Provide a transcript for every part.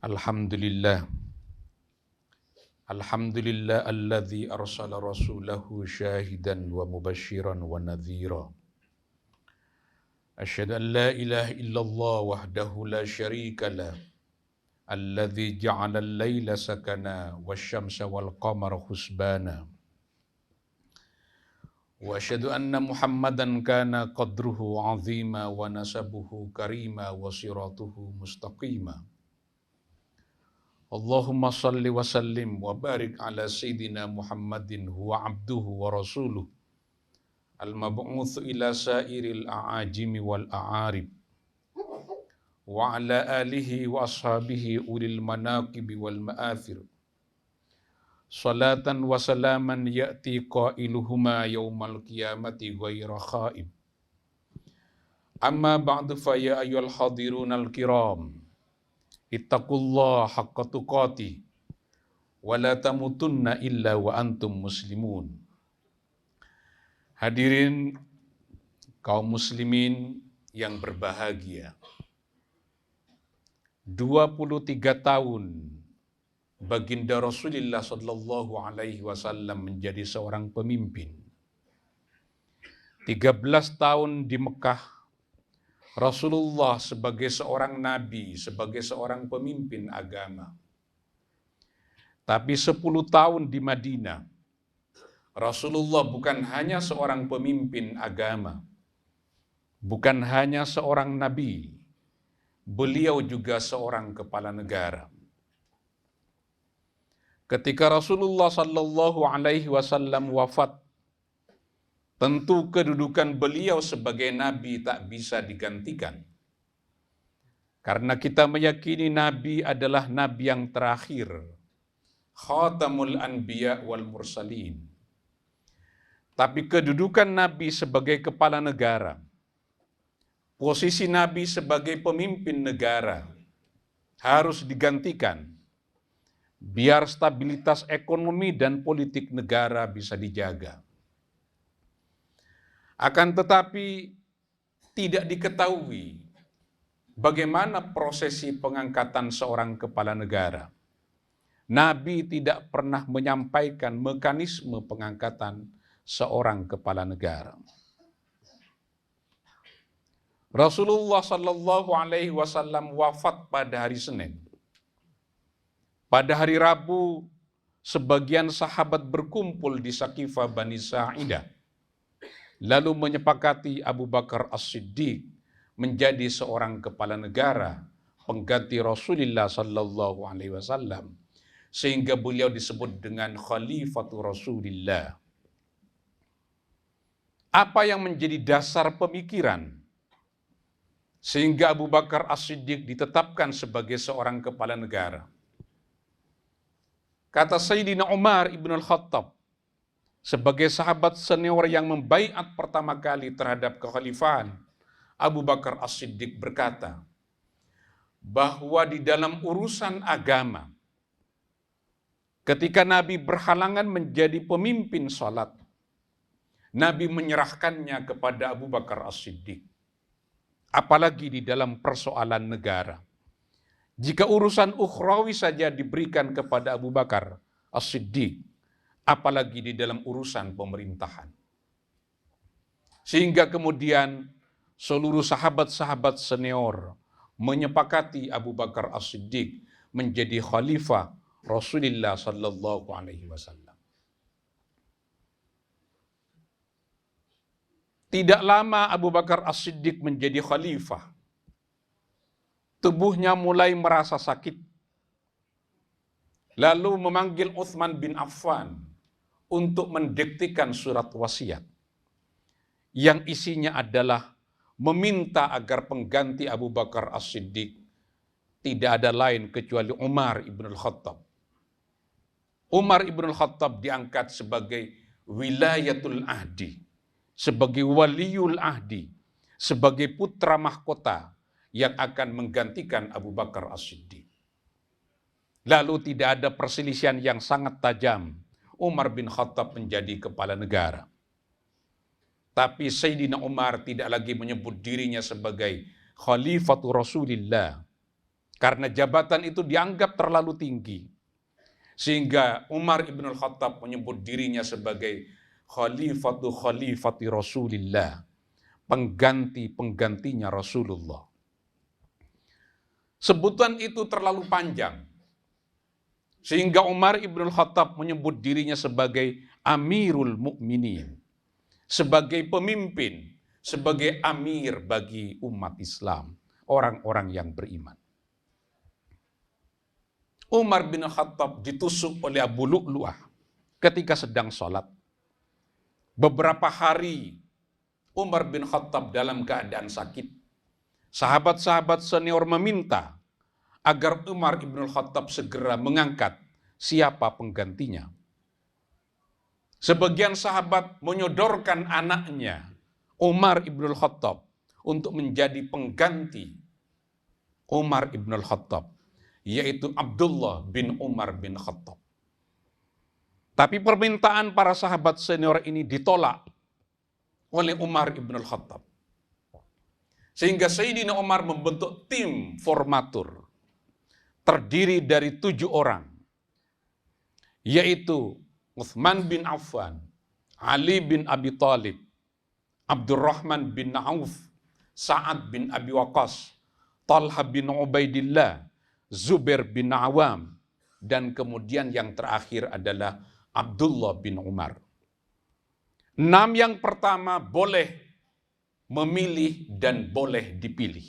Alhamdulillah. Alhamdulillah alladzi arsala rasulahu syahidan wa mubasyiran wa nadhira. Asyhadu an la ilaha illallah wahdahu la syarika lah. Alladzi ja'ala al-laila sakana wasyamsa wal qamara husbana. Wa asyhadu anna Muhammadan kana qadruhu 'azima wa nasabuhu karima wa siratuhu mustaqima. Allahumma salli wa sallim wa barik ala Sayyidina Muhammadin huwa abduhu wa rasuluh al-mab'utsu ila sairil a'ajimi wal a'arib wa ala alihi wa ashabihi ulil manaqibi wal ma'athir salatan wa salaman ya'ti qailuhuma yawmal qiyamati ghaira khaib. Amma ba'du fa ya ayyuhal hadirunal kiram, ittaqullaha haqqa tuqatih wa la tamutunna illa wa antum muslimun. Hadirin kaum muslimin yang berbahagia. 23 tahun baginda Rasulullah sallallahu alaihi wasallam menjadi seorang pemimpin. 13 tahun di Mekah Rasulullah sebagai seorang nabi, sebagai seorang pemimpin agama. Tapi 10 tahun di Madinah, Rasulullah bukan hanya seorang pemimpin agama, bukan hanya seorang nabi, beliau juga seorang kepala negara. Ketika Rasulullah sallallahu alaihi wasallam wafat, tentu kedudukan beliau sebagai nabi tak bisa digantikan. Karena kita meyakini nabi adalah nabi yang terakhir. Khatamul anbiya wal mursalin. Tapi kedudukan nabi sebagai kepala negara, posisi nabi sebagai pemimpin negara harus digantikan biar stabilitas ekonomi dan politik negara bisa dijaga. Akan tetapi tidak diketahui bagaimana prosesi pengangkatan seorang kepala negara. Nabi tidak pernah menyampaikan mekanisme pengangkatan seorang kepala negara. Rasulullah sallallahu alaihi wasallam wafat pada hari Senin. Pada hari Rabu, sebagian sahabat berkumpul di Saqifah Bani Sa'idah, lalu menyepakati Abu Bakar As-Siddiq menjadi seorang kepala negara pengganti Rasulullah sallallahu alaihi wasallam, sehingga beliau disebut dengan Khalifatu Rasulillah. Apa yang menjadi dasar pemikiran sehingga Abu Bakar As-Siddiq ditetapkan sebagai seorang kepala negara? Kata Sayyidina Umar ibn al-Khattab, sebagai sahabat senior yang membaiat pertama kali terhadap kekhalifahan, Abu Bakar As-Siddiq berkata bahwa di dalam urusan agama, ketika Nabi berhalangan menjadi pemimpin salat, Nabi menyerahkannya kepada Abu Bakar As-Siddiq. Apalagi di dalam persoalan negara. Jika urusan ukhrawi saja diberikan kepada Abu Bakar As-Siddiq, apalagi di dalam urusan pemerintahan. Sehingga kemudian seluruh sahabat-sahabat senior menyepakati Abu Bakar As-Siddiq menjadi khalifah Rasulullah sallallahu alaihi wasallam. Tidak lama Abu Bakar As-Siddiq menjadi khalifah. Tubuhnya mulai merasa sakit. Lalu memanggil Utsman bin Affan untuk mendiktikan surat wasiat yang isinya adalah meminta agar pengganti Abu Bakar As-Siddiq tidak ada lain kecuali Umar ibn al-Khattab. Umar ibn al-Khattab diangkat sebagai wilayatul ahdi, sebagai waliul ahdi, sebagai putra mahkota yang akan menggantikan Abu Bakar As-Siddiq. Lalu tidak ada perselisihan yang sangat tajam. Umar bin Khattab menjadi kepala negara. Tapi Sayyidina Umar tidak lagi menyebut dirinya sebagai Khalifatu Rasulillah. Karena jabatan itu dianggap terlalu tinggi. Sehingga Umar ibn al-Khattab menyebut dirinya sebagai khalifati Rasulillah. Penggantinya Rasulullah. Sebutan itu terlalu panjang. Sehingga Umar ibn al-Khattab menyebut dirinya sebagai Amirul Mukminin. Sebagai pemimpin, sebagai amir bagi umat Islam. Orang-orang yang beriman. Umar bin Khattab ditusuk oleh Abu Lu'lu'ah ketika sedang sholat. Beberapa hari Umar bin Khattab dalam keadaan sakit. Sahabat-sahabat senior meminta agar Umar bin Khattab segera mengangkat siapa penggantinya. Sebagian sahabat menyodorkan anaknya Umar bin Khattab untuk menjadi pengganti Umar bin Khattab, yaitu Abdullah bin Umar bin Khattab. Tapi permintaan para sahabat senior ini ditolak oleh Umar ibn al-Khattab. Sehingga Sayyidina Umar membentuk tim formatur terdiri dari 7 orang, yaitu Utsman bin Affan, Ali bin Abi Thalib, Abdurrahman bin Auf, Sa'ad bin Abi Waqqas, Talha bin Ubaidillah, Zubair bin Awam, dan kemudian yang terakhir adalah Abdullah bin Umar. 6 yang pertama boleh memilih dan boleh dipilih.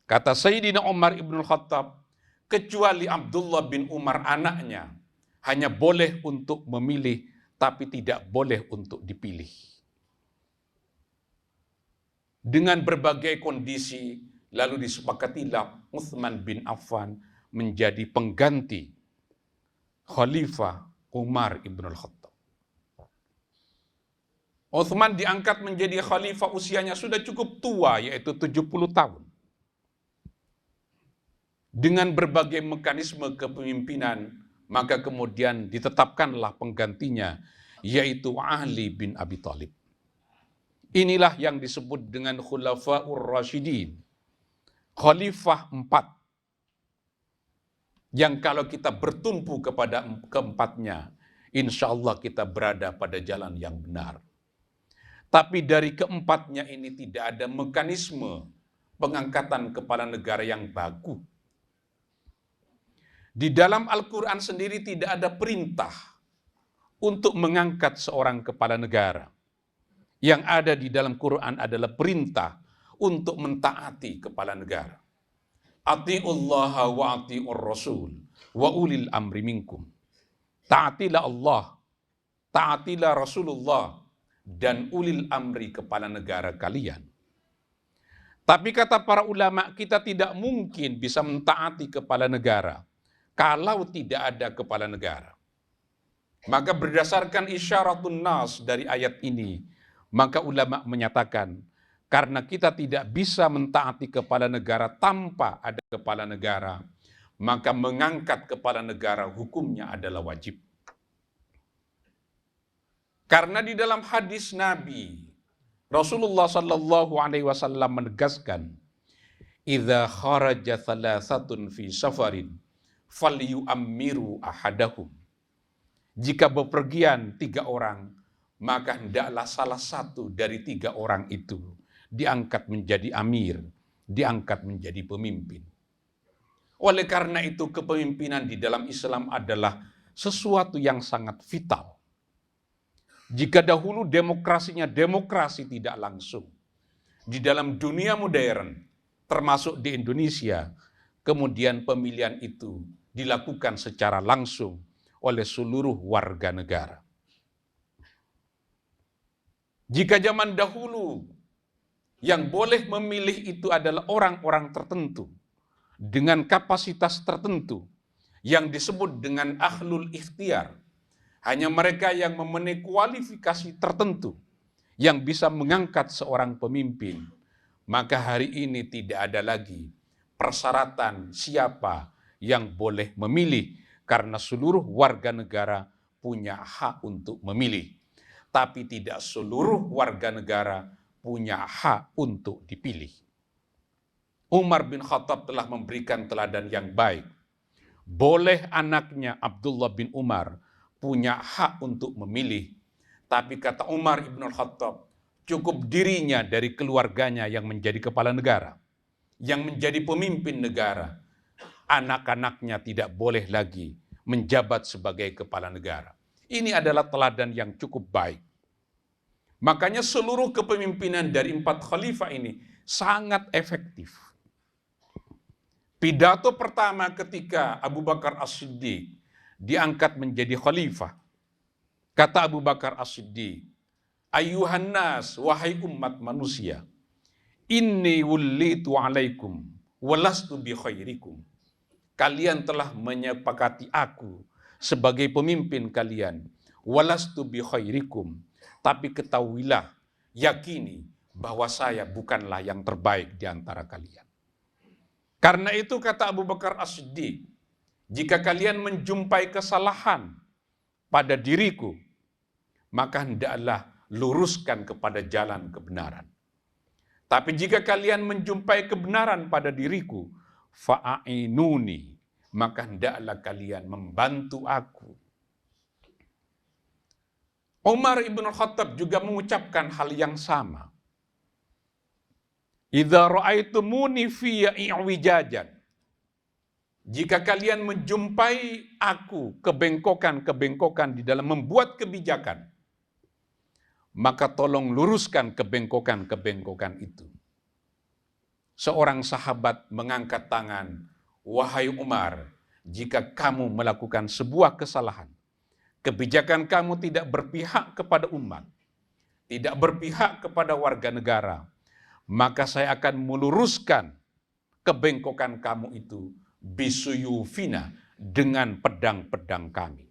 Kata Sayyidina Umar ibn Khattab, kecuali Abdullah bin Umar anaknya, hanya boleh untuk memilih, tapi tidak boleh untuk dipilih. Dengan berbagai kondisi, lalu disepakatilah Utsman bin Affan menjadi pengganti Khalifah Umar ibn al-Khattab. Utsman diangkat menjadi khalifah usianya sudah cukup tua, yaitu 70 tahun. Dengan berbagai mekanisme kepemimpinan, maka kemudian ditetapkanlah penggantinya, yaitu Ali bin Abi Thalib. Inilah yang disebut dengan Khulafaur Rasyidin. Khalifah 4. Yang kalau kita bertumpu kepada keempatnya, insya Allah kita berada pada jalan yang benar. Tapi dari keempatnya ini tidak ada mekanisme pengangkatan kepala negara yang baku. Di dalam Al-Quran sendiri tidak ada perintah untuk mengangkat seorang kepala negara. Yang ada di dalam Quran adalah perintah untuk mentaati kepala negara. Ati'ullaha wa ati'ur rasul wa ulil amri minkum. Taatilah Allah, taatilah Rasulullah, dan ulil amri kepala negara kalian. Tapi kata para ulama, kita tidak mungkin bisa mentaati kepala negara kalau tidak ada kepala negara. Maka berdasarkan isyaratun nas dari ayat ini, maka ulama menyatakan, karena kita tidak bisa mentaati kepala negara tanpa ada kepala negara, maka mengangkat kepala negara hukumnya adalah wajib. Karena di dalam hadis Nabi, Rasulullah sallallahu alaihi wasallam menegaskan, "Idza kharaja thalathatun fi safarin falyu'ammiru ahadahum." Jika bepergian 3 orang, maka hendaklah salah satu dari 3 orang itu diangkat menjadi amir, diangkat menjadi pemimpin. Oleh karena itu, kepemimpinan di dalam Islam adalah sesuatu yang sangat vital. Jika dahulu demokrasinya demokrasi tidak langsung, di dalam dunia modern, termasuk di Indonesia, kemudian pemilihan itu dilakukan secara langsung oleh seluruh warga negara. Jika zaman dahulu yang boleh memilih itu adalah orang-orang tertentu dengan kapasitas tertentu yang disebut dengan ahlul ikhtiyar, hanya mereka yang memenuhi kualifikasi tertentu yang bisa mengangkat seorang pemimpin, maka hari ini tidak ada lagi persyaratan siapa yang boleh memilih, karena seluruh warga negara punya hak untuk memilih. Tapi tidak seluruh warga negara punya hak untuk dipilih. Umar bin Khattab telah memberikan teladan yang baik. Boleh anaknya Abdullah bin Umar punya hak untuk memilih. Tapi kata Umar ibn Khattab, cukup dirinya dari keluarganya yang menjadi kepala negara, yang menjadi pemimpin negara. Anak-anaknya tidak boleh lagi menjabat sebagai kepala negara. Ini adalah teladan yang cukup baik. Makanya seluruh kepemimpinan dari 4 khalifah ini sangat efektif. Pidato pertama ketika Abu Bakar As-Siddiq diangkat menjadi khalifah. Kata Abu Bakar As-Siddiq, "Ayyuhan nas, wahai umat manusia, inni wullitu alaikum walastu bi khairikum." Kalian telah menyepakati aku sebagai pemimpin kalian. Walastu bi khairikum. Tapi ketahuilah, yakini bahwa saya bukanlah yang terbaik di antara kalian. Karena itu kata Abu Bakar As-Siddiq, jika kalian menjumpai kesalahan pada diriku, maka hendaklah luruskan kepada jalan kebenaran. Tapi jika kalian menjumpai kebenaran pada diriku, fa'ainuni, maka hendaklah kalian membantu aku. Umar ibn Khattab juga mengucapkan hal yang sama. Idza ra'aitumuni fi i'wijajan. Jika kalian menjumpai aku kebengkokan-kebengkokan di dalam membuat kebijakan, maka tolong luruskan kebengkokan-kebengkokan itu. Seorang sahabat mengangkat tangan, "Wahai Umar, jika kamu melakukan sebuah kesalahan, kebijakan kamu tidak berpihak kepada umat, tidak berpihak kepada warga negara, maka saya akan meluruskan kebengkokan kamu itu bisuyufina, dengan pedang-pedang kami."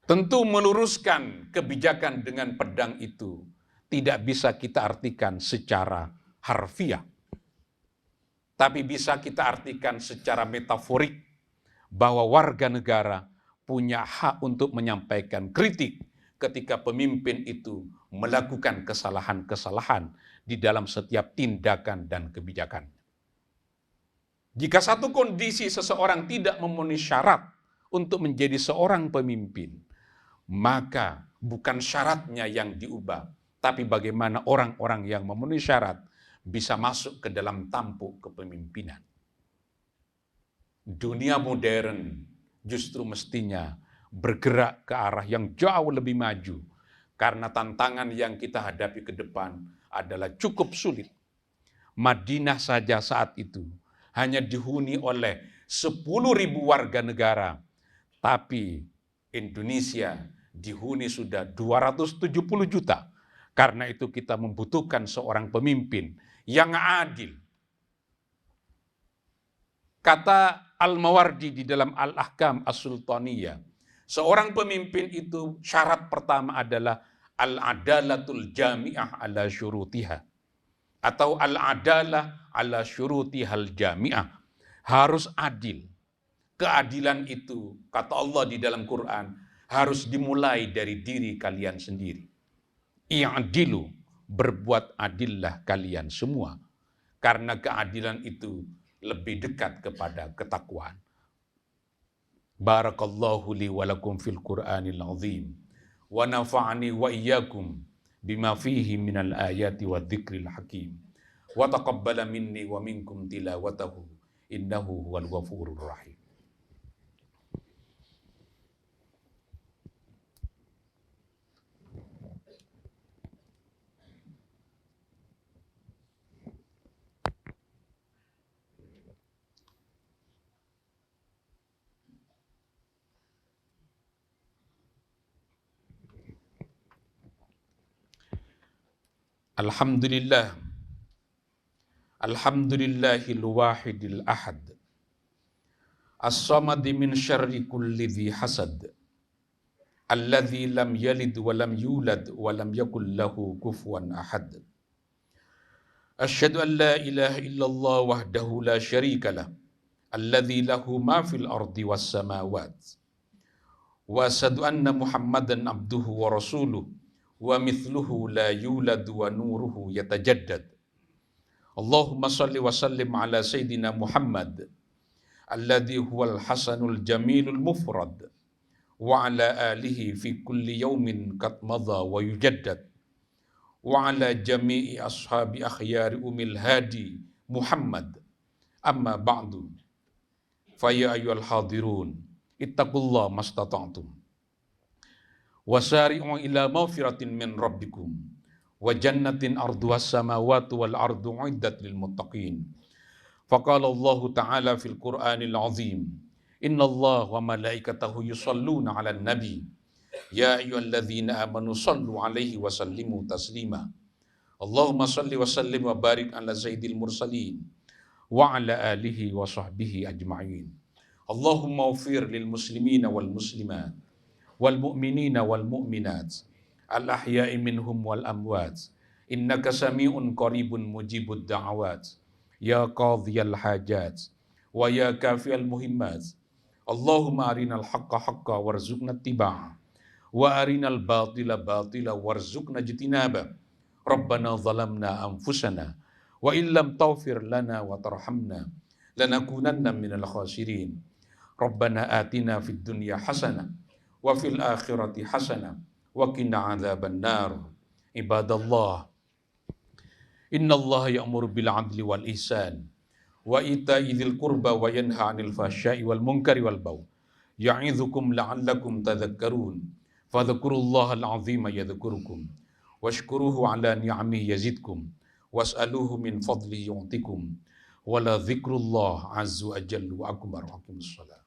Tentu meluruskan kebijakan dengan pedang itu tidak bisa kita artikan secara harfiah. Tapi bisa kita artikan secara metaforik bahwa warga negara punya hak untuk menyampaikan kritik ketika pemimpin itu melakukan kesalahan-kesalahan di dalam setiap tindakan dan kebijakan. Jika satu kondisi seseorang tidak memenuhi syarat untuk menjadi seorang pemimpin, maka bukan syaratnya yang diubah, tapi bagaimana orang-orang yang memenuhi syarat bisa masuk ke dalam tampuk kepemimpinan. Dunia modern justru mestinya bergerak ke arah yang jauh lebih maju, karena tantangan yang kita hadapi ke depan adalah cukup sulit. Madinah saja saat itu hanya dihuni oleh 10.000 warga negara, tapi Indonesia dihuni sudah 270 juta. Karena itu kita membutuhkan seorang pemimpin yang adil. Kata Al-Mawardi di dalam Al-Ahkam As-Sultaniyah, seorang pemimpin itu syarat pertama adalah al-adalatul jami'ah ala syurutiha, atau al-adalah ala syurutihal jami'ah. Harus adil. Keadilan itu, kata Allah di dalam Quran, harus dimulai dari diri kalian sendiri. I'dilu, berbuat adillah kalian semua. Karena keadilan itu lebih dekat kepada ketakwaan. Barakallahu li wa lakum fil Qur'anil azim. Wa nafa'ani wa iyyakum bima fihi minal ayati wa dzikril hakim. Wa taqabbala minni wa minkum tilawatahu. Innahu huwal ghafurur rahim. Alhamdulillah. Alhamdulillahil wahidil ahad. As-samadi min syarri kulli dhi hasad. Alladzi lam yalid wa lam yulad wa lam yakul lahu kufuwan ahad. Asyhadu an la ilaha illallah wahdahu la syarika lah. Alladzi lahu ma fil ardi was samawat. Wa asyhadu anna Muhammadan abduhu wa rasuluh. Wa mithluhu la yulad wa nuruhu yatajaddad. Allahumma salli wa sallim ala Sayyidina Muhammad alladhi huwal hasanul jamilul mufrad wa ala alihi fi kulli yawmin qad madha wa yujaddad wa ala jami'i ashabi akhyari umil hadi Muhammad amma ba'du fa ya ayyuhal hadirun ittaqullaha mastata'tum wasari'u ila maghfiratin min rabbikum wa jannatin arduhas samawati wal ardu uiddat lil muttaqin. Faqala Allah Ta'ala fil Qur'anil Azim, Inna Allah wa malaikatahu yusalluna 'alan nabi ya ayyuhalladzina amanu sallu 'alaihi wa sallimu taslima. Allahumma salli wa sallim wa barik ala sayyidil mursalin wa ala alihi wa sahbihi ajma'in. Allahumma ufir lil muslimina wal muslimat wal mu'minina wal mu'minat al ahya'i minhum wal amwat innaka sami'un qaribun mujibud da'awat ya qadhiyal hajat wa ya kafiyal muhimmat. Allahumma arinal haqqa haqqa warzuqna ittiba'ah wa arinal batila batila warzuqna ijtinaba. Rabbana zalamna anfusana wa illam taghfir lana wa tarhamna lanakunanna minal khasirin. Rabbana atina fid dunya hasanah wa fil akhirati hasanah wa qina adzaban nar. Ibadallah, innallaha ya'muru bil 'adli wal ihsan wa ita'i dzil qurba wa yanha 'anil fahsya'i wal munkari wal baghi ya'idzukum la'allakum tadhakkarun. Fadhkurullahal 'azima yadhkurukum washkuruhu 'ala ni'amihi yazidkum was'aluhu min fadlihi yu'tikum wa la dzikrullah 'azza wa jalla akbar. Aqimussalam.